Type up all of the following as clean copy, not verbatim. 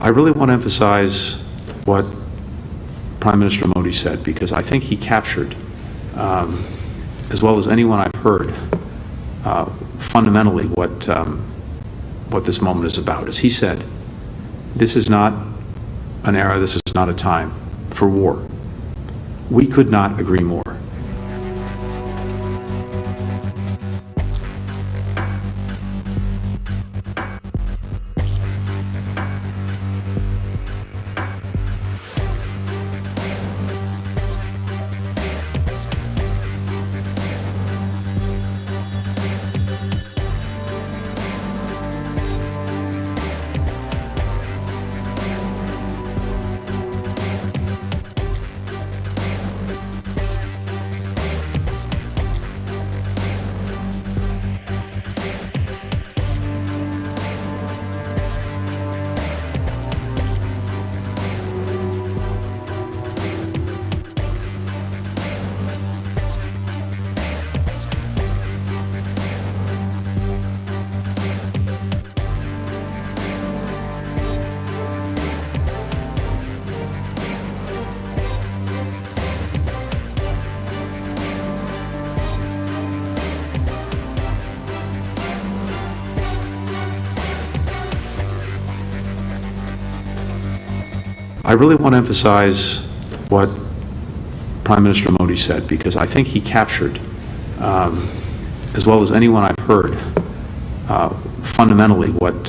I really want to emphasize what Prime Minister Modi said, because I think he captured, as well as anyone I've heard, fundamentally what this moment is about. As he said, this is not an era, this is not a time for war. We could not agree more. I really want to emphasize what Prime Minister Modi said, because I think he captured, as well as anyone I've heard, fundamentally what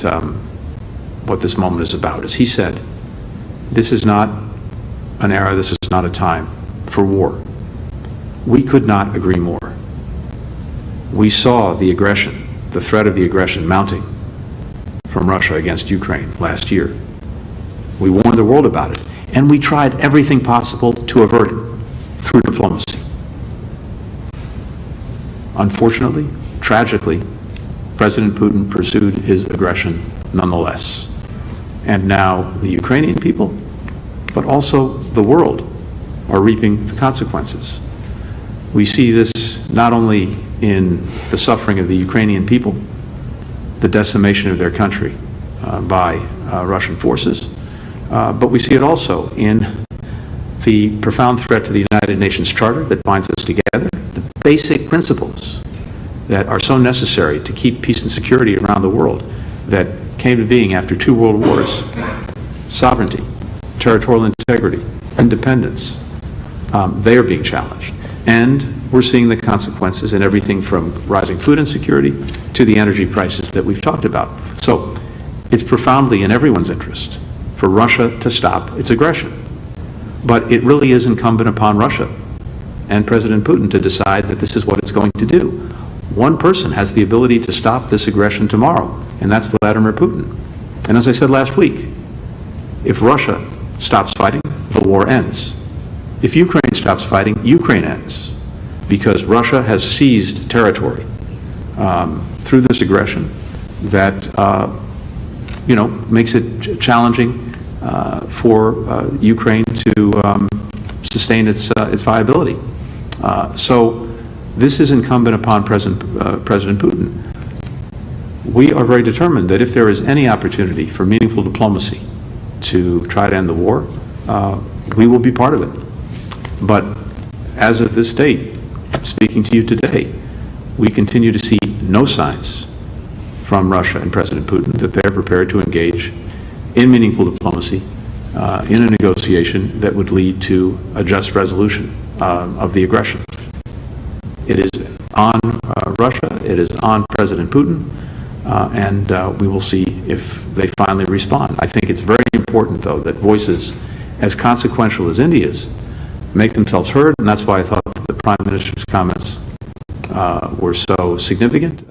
this moment is about. As he said, this is not an era, this is not a time for war. We could not agree more. We saw the aggression, the threat of the aggression mounting from Russia against Ukraine last year. We warned the world about it, and we tried everything possible to avert it through diplomacy. Unfortunately, tragically, President Putin pursued his aggression nonetheless. And now the Ukrainian people, but also the world, are reaping the consequences. We see this not only in the suffering of the Ukrainian people, the decimation of their country by Russian forces, but we see it also in the profound threat to the United Nations Charter that binds us together, the basic principles that are so necessary to keep peace and security around the world that came to being after 2 world wars: sovereignty, territorial integrity, independence. They are being challenged. And we're seeing the consequences in everything from rising food insecurity to the energy prices that we've talked about. So it's profoundly in everyone's interest for Russia to stop its aggression. But it really is incumbent upon Russia and President Putin to decide that this is what it's going to do. One person has the ability to stop this aggression tomorrow, and that's Vladimir Putin. And as I said last week, if Russia stops fighting, the war ends. If Ukraine stops fighting, Ukraine ends, because Russia has seized territory through this aggression that makes it challenging for Ukraine to sustain its viability. So this is incumbent upon President Putin. We are very determined that if there is any opportunity for meaningful diplomacy to try to end the war, we will be part of it. But as of this date, speaking to you today, we continue to see no signs from Russia and President Putin that they're prepared to engage in meaningful diplomacy, in a negotiation that would lead to a just resolution of the aggression. It is on Russia, it is on President Putin, and we will see if they finally respond. I think it's very important, though, that voices as consequential as India's make themselves heard, and that's why I thought the Prime Minister's comments were so significant.